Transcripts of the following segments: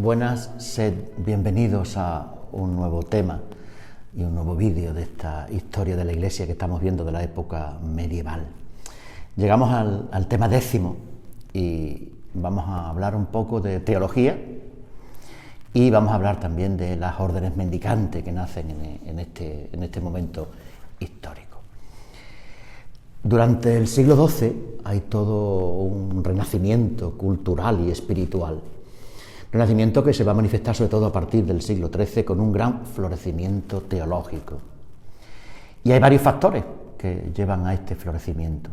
Buenas, sed bienvenidos a un nuevo tema y un nuevo vídeo de esta historia de la Iglesia que estamos viendo de la época medieval. Llegamos al tema 10 y vamos a hablar un poco de teología y vamos a hablar también de las órdenes mendicantes que nacen en este momento histórico. Durante el siglo XII hay todo un renacimiento cultural y espiritual. Renacimiento que se va a manifestar sobre todo a partir del siglo XIII con un gran florecimiento teológico. Y hay varios factores que llevan a este florecimiento.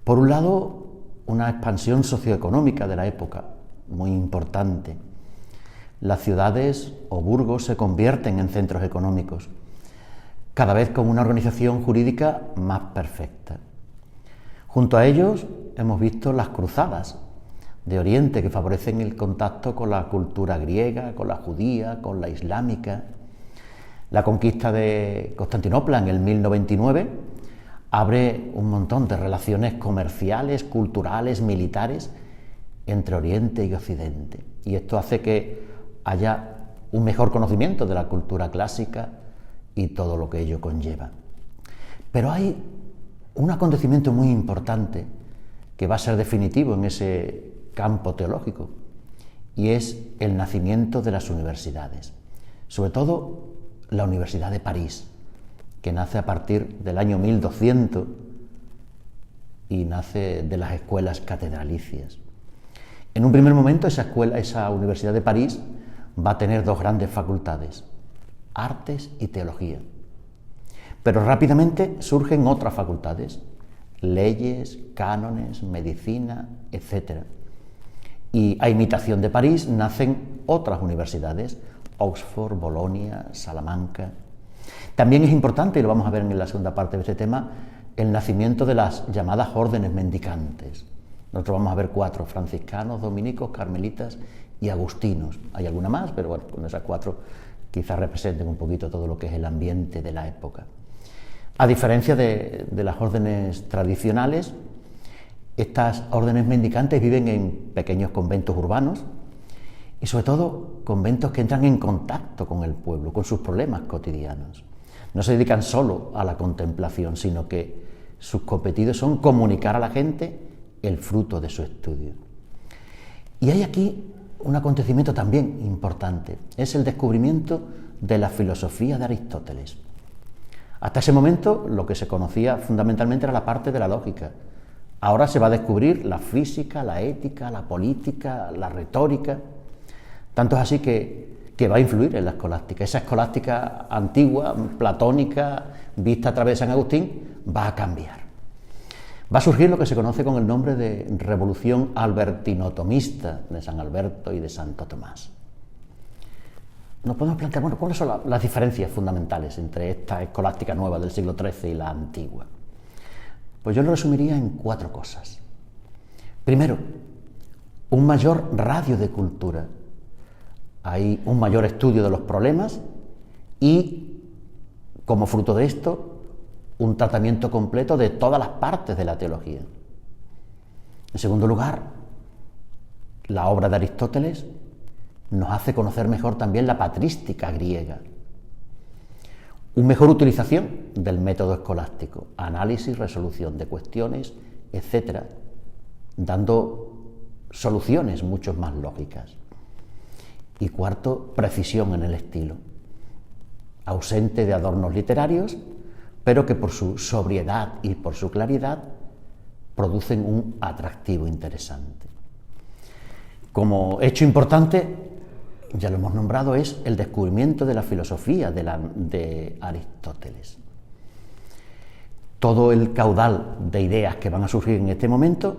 Por un lado, una expansión socioeconómica de la época, muy importante. Las ciudades o burgos se convierten en centros económicos, cada vez con una organización jurídica más perfecta. Junto a ellos hemos visto las cruzadas de Oriente que favorecen el contacto con la cultura griega, con la judía, con la islámica. La conquista de Constantinopla en el 1099 abre un montón de relaciones comerciales, culturales, militares entre Oriente y Occidente. Y esto hace que haya un mejor conocimiento de la cultura clásica y todo lo que ello conlleva. Pero hay un acontecimiento muy importante que va a ser definitivo en ese campo teológico, y es el nacimiento de las universidades, sobre todo la Universidad de París, que nace a partir del año 1200 y nace de las escuelas catedralicias. En un primer momento esa Universidad de París va a tener dos grandes facultades, artes y teología, pero rápidamente surgen otras facultades, leyes, cánones, medicina, etc. Y a imitación de París nacen otras universidades, Oxford, Bolonia, Salamanca. También es importante, y lo vamos a ver en la segunda parte de este tema, el nacimiento de las llamadas órdenes mendicantes. Nosotros vamos a ver 4, franciscanos, dominicos, carmelitas y agustinos. Hay alguna más, pero bueno, con esas 4 quizás representen un poquito todo lo que es el ambiente de la época. A diferencia de las órdenes tradicionales, estas órdenes mendicantes viven en pequeños conventos urbanos y sobre todo conventos que entran en contacto con el pueblo, con sus problemas cotidianos. No se dedican solo a la contemplación, sino que sus cometidos son comunicar a la gente el fruto de su estudio. Y hay aquí un acontecimiento también importante, es el descubrimiento de la filosofía de Aristóteles. Hasta ese momento lo que se conocía fundamentalmente era la parte de la lógica. Ahora se va a descubrir la física, la ética, la política, la retórica. Tanto es así que va a influir en la escolástica. Esa escolástica antigua, platónica, vista a través de San Agustín, va a cambiar. Va a surgir lo que se conoce con el nombre de Revolución Albertino-Tomista de San Alberto y de Santo Tomás. Nos podemos plantear, bueno, ¿cuáles son las diferencias fundamentales entre esta escolástica nueva del siglo XIII y la antigua? Pues yo lo resumiría en 4 cosas. Primero, un mayor radio de cultura. Hay un mayor estudio de los problemas y, como fruto de esto, un tratamiento completo de todas las partes de la teología. En segundo lugar, la obra de Aristóteles nos hace conocer mejor también la patrística griega. Una mejor utilización del método escolástico, análisis, resolución de cuestiones, etc., dando soluciones mucho más lógicas. Y cuarto, precisión en el estilo, ausente de adornos literarios, pero que por su sobriedad y por su claridad producen un atractivo interesante. Como hecho importante, ya lo hemos nombrado, es el descubrimiento de la filosofía de Aristóteles. Todo el caudal de ideas que van a surgir en este momento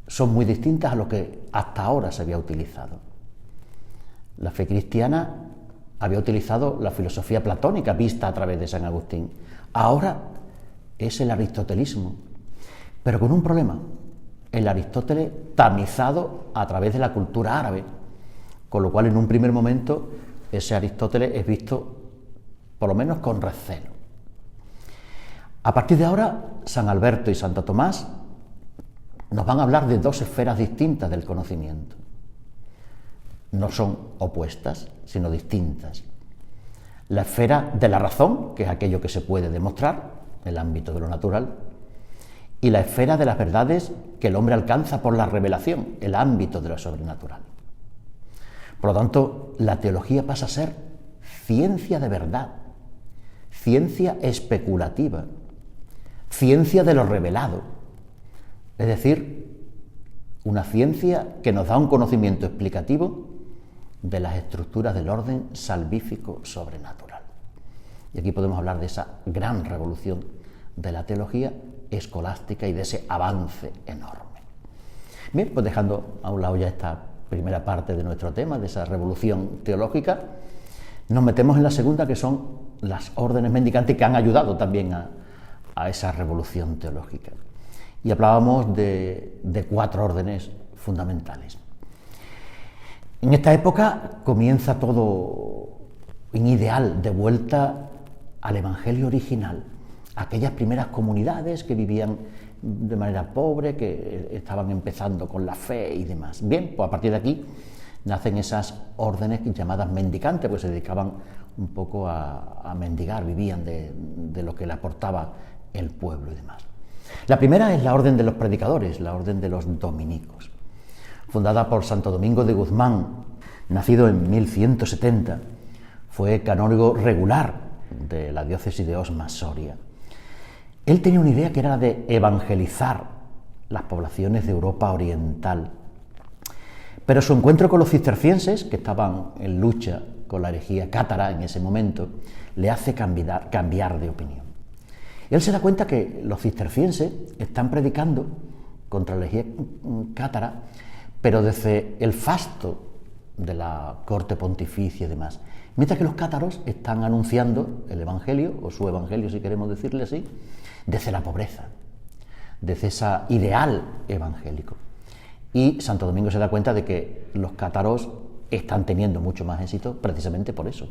son muy distintas a lo que hasta ahora se había utilizado. La fe cristiana había utilizado la filosofía platónica vista a través de San Agustín. Ahora es el aristotelismo, pero con un problema: el Aristóteles tamizado a través de la cultura árabe, con lo cual en un primer momento ese Aristóteles es visto por lo menos con recelo. A partir de ahora, San Alberto y Santo Tomás nos van a hablar de 2 esferas distintas del conocimiento. no son opuestas, sino distintas. La esfera de la razón, que es aquello que se puede demostrar, el ámbito de lo natural, y la esfera de las verdades que el hombre alcanza por la revelación, el ámbito de lo sobrenatural. Por lo tanto, la teología pasa a ser ciencia de verdad, ciencia especulativa, ciencia de lo revelado, es decir, una ciencia que nos da un conocimiento explicativo de las estructuras del orden salvífico sobrenatural. Y aquí podemos hablar de esa gran revolución de la teología escolástica y de ese avance enorme. Bien, pues dejando a un lado ya esta primera parte de nuestro tema, de esa revolución teológica, nos metemos en la segunda, que son las órdenes mendicantes, que han ayudado también a esa revolución teológica. Y hablábamos de 4 órdenes fundamentales. En esta época comienza todo un ideal de vuelta al Evangelio original, aquellas primeras comunidades que vivían de manera pobre, que estaban empezando con la fe y demás. Bien, pues a partir de aquí nacen esas órdenes llamadas mendicantes, pues se dedicaban un poco a mendigar, vivían de lo que le aportaba el pueblo y demás. La primera es la orden de los predicadores, la orden de los dominicos, fundada por Santo Domingo de Guzmán, nacido en 1170, fue canónigo regular de la diócesis de Osma, Soria. Él tenía una idea que era la de evangelizar las poblaciones de Europa oriental, pero su encuentro con los cistercienses, que estaban en lucha con la herejía cátara en ese momento, le hace cambiar de opinión. Él se da cuenta que los cistercienses están predicando contra la herejía cátara, pero desde el fasto de la corte pontificia y demás, mientras que los cátaros están anunciando el evangelio, o su evangelio si queremos decirle así, desde la pobreza, desde ese ideal evangélico. Y Santo Domingo se da cuenta de que los cátaros están teniendo mucho más éxito precisamente por eso,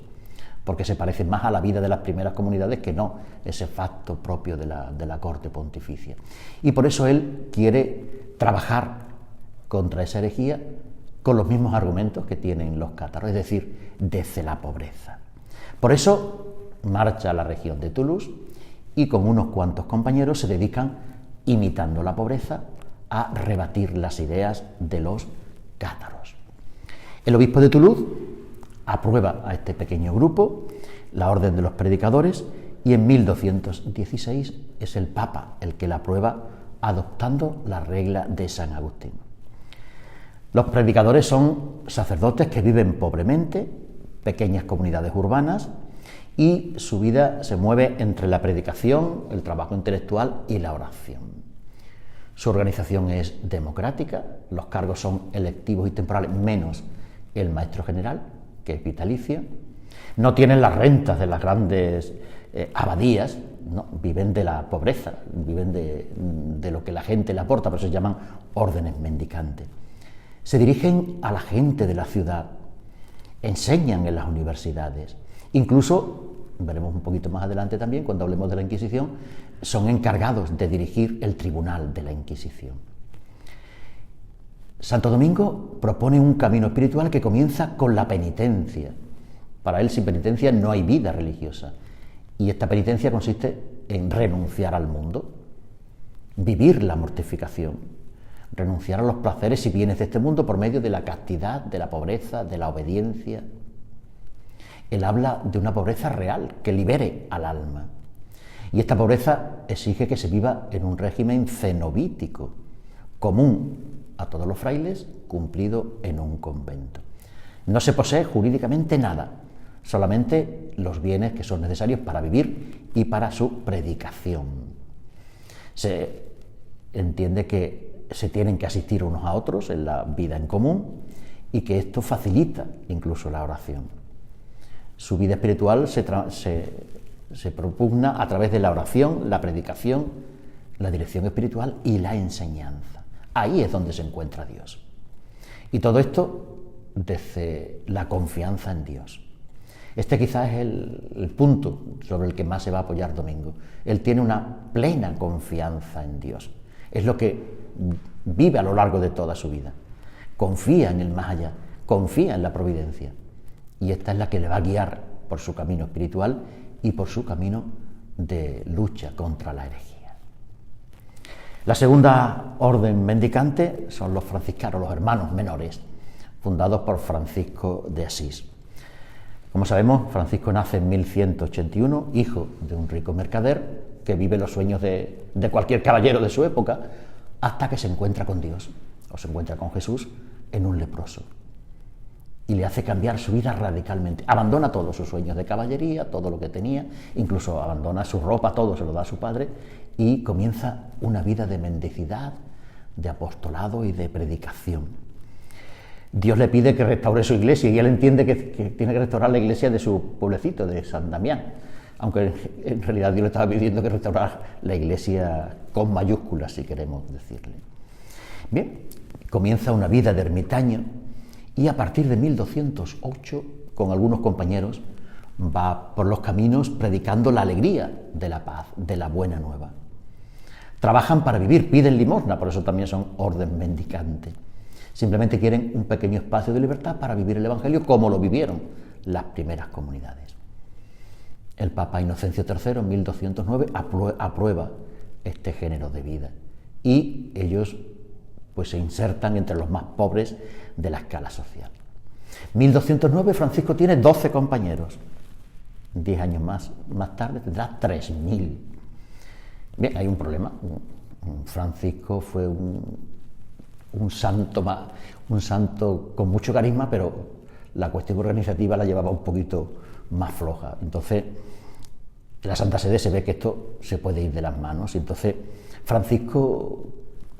porque se parecen más a la vida de las primeras comunidades que no ese facto propio de la corte pontificia. Y por eso él quiere trabajar contra esa herejía con los mismos argumentos que tienen los cátaros, es decir, desde la pobreza. Por eso marcha a la región de Toulouse y con unos cuantos compañeros se dedican, imitando la pobreza, a rebatir las ideas de los cátaros. El obispo de Toulouse aprueba a este pequeño grupo, la orden de los predicadores, y en 1216 es el Papa el que la aprueba, adoptando la regla de San Agustín. Los predicadores son sacerdotes que viven pobremente, pequeñas comunidades urbanas, y su vida se mueve entre la predicación, el trabajo intelectual y la oración. Su organización es democrática, los cargos son electivos y temporales, menos el maestro general, que es vitalicio. No tienen las rentas de las grandes abadías, no, viven de la pobreza, viven de lo que la gente le aporta, por eso se llaman órdenes mendicantes. Se dirigen a la gente de la ciudad, enseñan en las universidades, incluso, veremos un poquito más adelante también, cuando hablemos de la Inquisición, son encargados de dirigir el tribunal de la Inquisición. Santo Domingo propone un camino espiritual que comienza con la penitencia. Para él, sin penitencia no hay vida religiosa. Y esta penitencia consiste en renunciar al mundo, vivir la mortificación, renunciar a los placeres y bienes de este mundo por medio de la castidad, de la pobreza, de la obediencia. Él habla de una pobreza real que libere al alma. Y esta pobreza exige que se viva en un régimen cenobítico, común a todos los frailes, cumplido en un convento. No se posee jurídicamente nada, solamente los bienes que son necesarios para vivir y para su predicación. Se entiende que se tienen que asistir unos a otros en la vida en común y que esto facilita incluso la oración. Su vida espiritual se propugna a través de la oración, la predicación, la dirección espiritual y la enseñanza. Ahí es donde se encuentra Dios. Y todo esto desde la confianza en Dios. Este quizás es el punto sobre el que más se va a apoyar Domingo. Él tiene una plena confianza en Dios. Es lo que vive a lo largo de toda su vida. Confía en el más allá, confía en la providencia, y esta es la que le va a guiar por su camino espiritual y por su camino de lucha contra la herejía. La segunda orden mendicante son los franciscanos, los hermanos menores, fundados por Francisco de Asís. Como sabemos, Francisco nace en 1181, hijo de un rico mercader que vive los sueños de cualquier caballero de su época, hasta que se encuentra con Dios, o se encuentra con Jesús en un leproso, y le hace cambiar su vida radicalmente. Abandona todos sus sueños de caballería, todo lo que tenía, incluso abandona su ropa, todo se lo da a su padre, y comienza una vida de mendicidad, de apostolado y de predicación. Dios le pide que restaure su iglesia y él entiende que tiene que restaurar la iglesia de su pueblecito, de San Damián, aunque en realidad Dios le estaba pidiendo que restaurara la iglesia con mayúsculas, si queremos decirle. Bien, comienza una vida de ermitaño y a partir de 1208, con algunos compañeros, va por los caminos predicando la alegría de la paz, de la buena nueva. Trabajan para vivir, piden limosna, por eso también son orden mendicante. Simplemente quieren un pequeño espacio de libertad para vivir el Evangelio como lo vivieron las primeras comunidades. El Papa Inocencio III, en 1209, aprueba este género de vida y ellos pues, se insertan entre los más pobres de la escala social. 1209, Francisco tiene 12 compañeros. 10 años más tarde tendrá 3.000. Bien, hay un problema. Francisco fue un santo con mucho carisma, pero la cuestión organizativa la llevaba un poquito más floja. Entonces, la Santa Sede se ve que esto se puede ir de las manos. Entonces, Francisco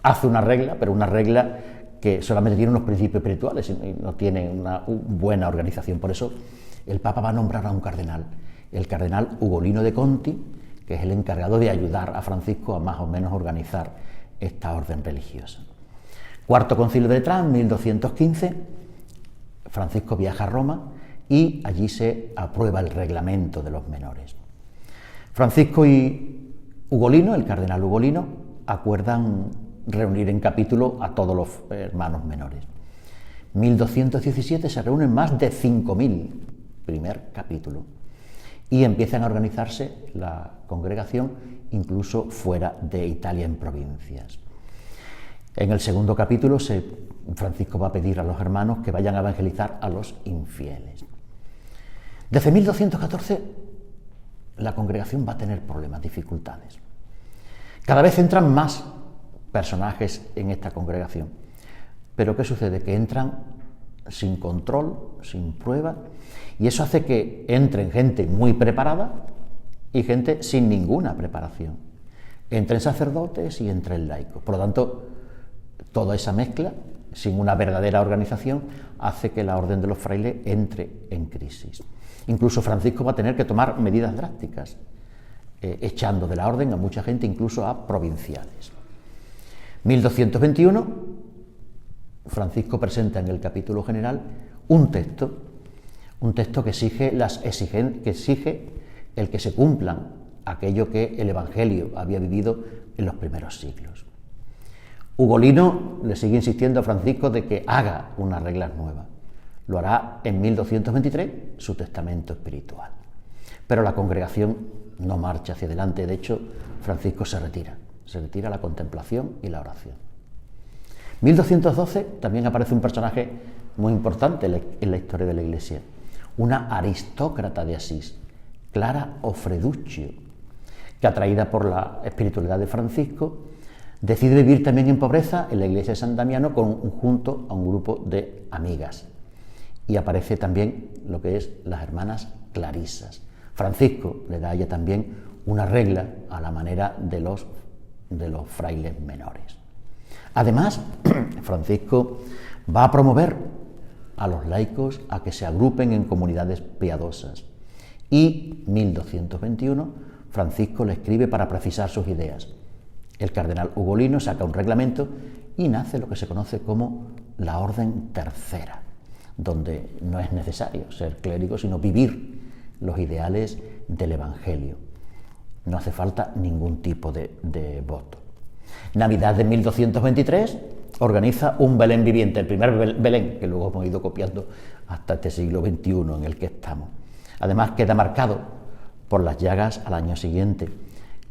hace una regla, pero una regla que solamente tiene unos principios espirituales y no tiene una buena organización. Por eso, el Papa va a nombrar a un cardenal, el cardenal Ugolino de Conti, que es el encargado de ayudar a Francisco a más o menos organizar esta orden religiosa. Cuarto Concilio de Letrán, 1215, Francisco viaja a Roma y allí se aprueba el reglamento de los menores. Francisco y Ugolino, el cardenal Ugolino, acuerdan reunir en capítulo a todos los hermanos menores. 1217 se reúnen más de 5.000, primer capítulo, y empiezan a organizarse la congregación incluso fuera de Italia, en provincias. En el segundo capítulo, Francisco va a pedir a los hermanos que vayan a evangelizar a los infieles. Desde 1214, la congregación va a tener problemas, dificultades. Cada vez entran más personajes en esta congregación. Pero ¿qué sucede? Que entran sin control, sin prueba, y eso hace que entren gente muy preparada y gente sin ninguna preparación. Entren sacerdotes y entren laicos. Por lo tanto, toda esa mezcla, sin una verdadera organización, hace que la orden de los frailes entre en crisis. Incluso Francisco va a tener que tomar medidas drásticas, echando de la orden a mucha gente, incluso a provinciales. 1221, Francisco presenta en el capítulo general un texto que exige el que se cumplan aquello que el Evangelio había vivido en los primeros siglos. Ugolino le sigue insistiendo a Francisco de que haga unas reglas nuevas. Lo hará en 1223, su testamento espiritual. Pero la congregación no marcha hacia adelante. De hecho, Francisco se retira a la contemplación y la oración. 1212 también aparece un personaje muy importante en la historia de la Iglesia, una aristócrata de Asís, Clara Ofreduccio, que, atraída por la espiritualidad de Francisco, decide vivir también en pobreza en la iglesia de San Damiano junto a un grupo de amigas. Y aparece también lo que es las hermanas clarisas. Francisco le da a ella también una regla a la manera de los frailes menores. Además, Francisco va a promover a los laicos a que se agrupen en comunidades piadosas. Y 1221, Francisco le escribe para precisar sus ideas. El cardenal Ugolino saca un reglamento y nace lo que se conoce como la Orden Tercera, donde no es necesario ser clérigo, sino vivir los ideales del Evangelio. No hace falta ningún tipo de voto. Navidad de 1223, organiza un Belén viviente, el primer Belén, que luego hemos ido copiando hasta este siglo XXI en el que estamos. Además, queda marcado por las llagas al año siguiente.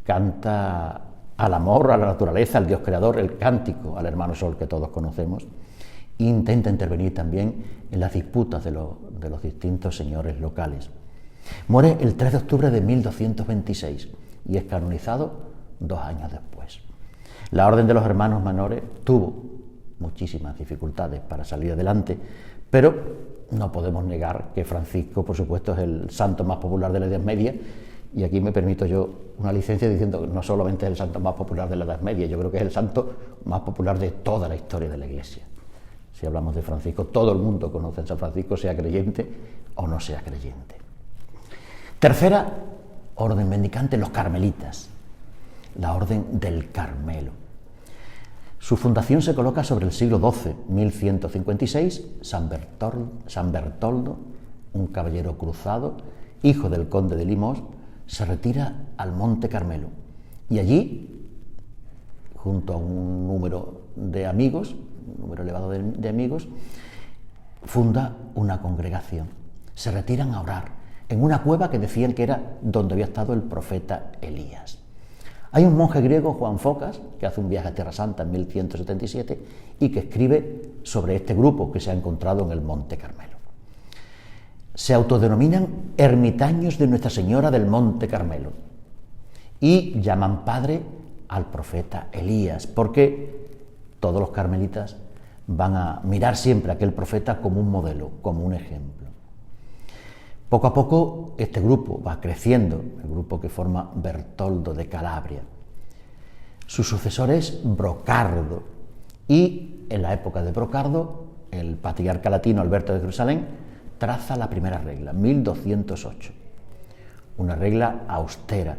Canta al amor, a la naturaleza, al Dios creador, el cántico al hermano Sol que todos conocemos. Intenta intervenir también en las disputas de los distintos señores locales. Muere el 3 de octubre de 1226 y es canonizado 2 años después. La Orden de los Hermanos Menores tuvo muchísimas dificultades para salir adelante, pero no podemos negar que Francisco, por supuesto, es el santo más popular de la Edad Media, y aquí me permito yo una licencia diciendo que no solamente es el santo más popular de la Edad Media, yo creo que es el santo más popular de toda la historia de la Iglesia. Si hablamos de Francisco, todo el mundo conoce a San Francisco, sea creyente o no sea creyente. Tercera orden mendicante, los carmelitas, la orden del Carmelo. Su fundación se coloca sobre el siglo XII, 1156, San Bertoldo, un caballero cruzado, hijo del conde de Limos, se retira al Monte Carmelo y allí, junto a un número de amigos, un número elevado de amigos, funda una congregación. Se retiran a orar en una cueva que decían que era donde había estado el profeta Elías. Hay un monje griego, Juan Focas, que hace un viaje a Tierra Santa en 1177 y que escribe sobre este grupo que se ha encontrado en el Monte Carmelo. Se autodenominan ermitaños de Nuestra Señora del Monte Carmelo y llaman padre al profeta Elías, porque todos los carmelitas van a mirar siempre a aquel profeta como un modelo, como un ejemplo. Poco a poco este grupo va creciendo, el grupo que forma Bertoldo de Calabria. Su sucesor es Brocardo y en la época de Brocardo el patriarca latino Alberto de Jerusalén traza la primera regla, 1208, una regla austera,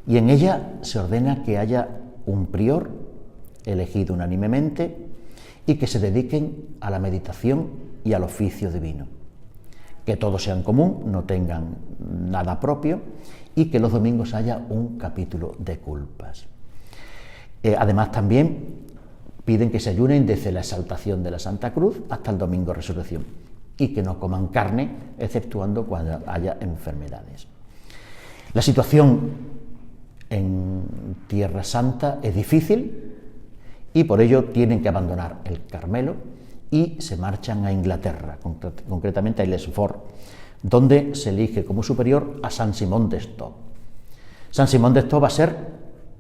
y en ella se ordena que haya un prior elegido unánimemente y que se dediquen a la meditación y al oficio divino, que todo sea en común, no tengan nada propio y que los domingos haya un capítulo de culpas. Además también piden que se ayunen desde la exaltación de la Santa Cruz hasta el domingo de Resurrección y que no coman carne, exceptuando cuando haya enfermedades. La situación en Tierra Santa es difícil y por ello tienen que abandonar el Carmelo y se marchan a Inglaterra, concretamente a Aylesford, donde se elige como superior a San Simón de Stock. San Simón de Stock va a ser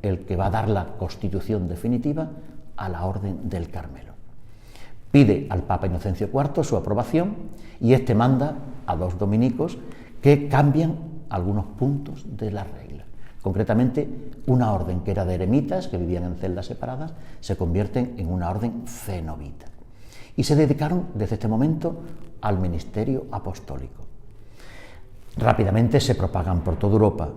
el que va a dar la constitución definitiva a la Orden del Carmelo. Pide al Papa Inocencio IV su aprobación y este manda a 2 dominicos que cambian algunos puntos de la regla. Concretamente, una orden que era de eremitas, que vivían en celdas separadas, se convierten en una orden cenobita. Y se dedicaron desde este momento al ministerio apostólico. Rápidamente se propagan por toda Europa.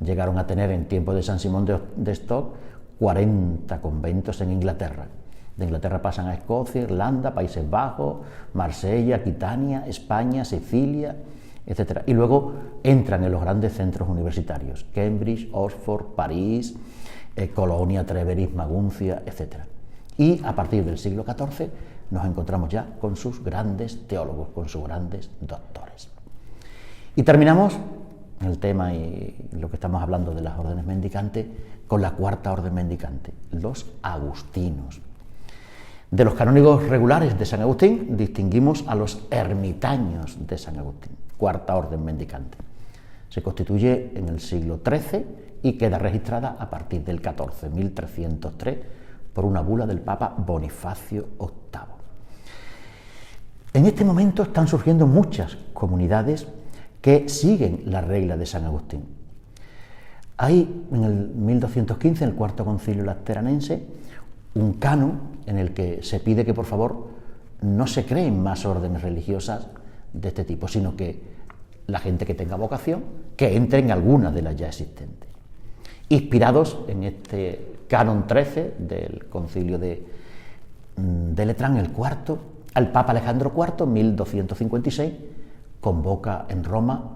Llegaron a tener en tiempo de San Simón de Stock 40 conventos en Inglaterra. De Inglaterra pasan a Escocia, Irlanda, Países Bajos, Marsella, Aquitania, España, Sicilia, etc. Y luego entran en los grandes centros universitarios, Cambridge, Oxford, París, Colonia, Treveris, Maguncia, etc. Y a partir del siglo XIV nos encontramos ya con sus grandes teólogos, con sus grandes doctores. Y terminamos el tema y lo que estamos hablando de las órdenes mendicantes con la cuarta orden mendicante, los agustinos. De los canónigos regulares de San Agustín distinguimos a los ermitaños de San Agustín, cuarta orden mendicante. Se constituye en el siglo XIII y queda registrada a partir del XIV, 1303, por una bula del Papa Bonifacio VIII. En este momento están surgiendo muchas comunidades que siguen la regla de San Agustín. Hay en el 1215, en el Cuarto Concilio Lateranense, un canon en el que se pide que por favor no se creen más órdenes religiosas de este tipo, sino que la gente que tenga vocación, que entre en alguna de las ya existentes. Inspirados en este canon 13 del concilio de Letrán, el cuarto, el Papa Alejandro IV, 1256, convoca en Roma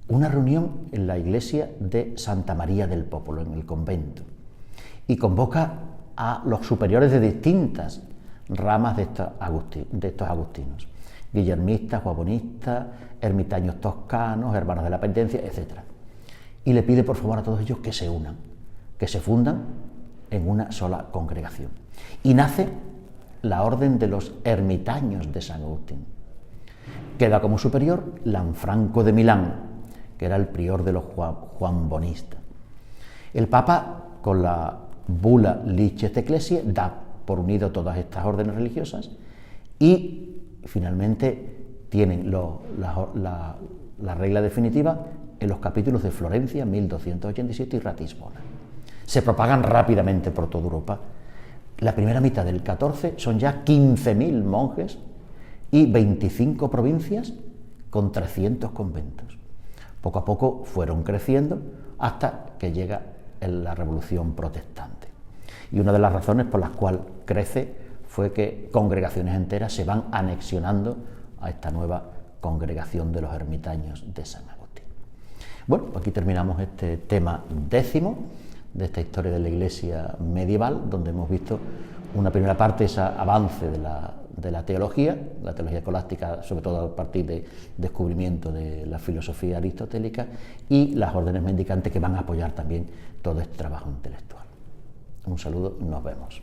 una reunión en la iglesia de Santa María del Popolo, en el convento, y convoca a los superiores de distintas ramas de estos agustinos, guillermistas, guabonistas, ermitaños toscanos, hermanos de la penitencia, etc. Y le pide por favor a todos ellos que se unan, que se fundan en una sola congregación. Y nace la Orden de los Ermitaños de San Agustín. Queda como superior Lanfranco de Milán, que era el prior de los juanbonistas. El Papa, con la bula Licis Ecclesiae, da por unido todas estas órdenes religiosas y finalmente tienen la regla definitiva en los capítulos de Florencia, 1287, y Ratisbona. Se propagan rápidamente por toda Europa. La primera mitad del XIV son ya 15.000 monjes y 25 provincias con 300 conventos. Poco a poco fueron creciendo hasta que llega la Revolución Protestante. Y una de las razones por las cuales crece fue que congregaciones enteras se van anexionando a esta nueva congregación de los ermitaños de San Agustín. Bueno, aquí terminamos este tema 10º de esta historia de la Iglesia medieval, donde hemos visto una primera parte, ese avance de la teología escolástica, sobre todo a partir del descubrimiento de la filosofía aristotélica, y las órdenes mendicantes que van a apoyar también todo este trabajo intelectual. Un saludo y nos vemos.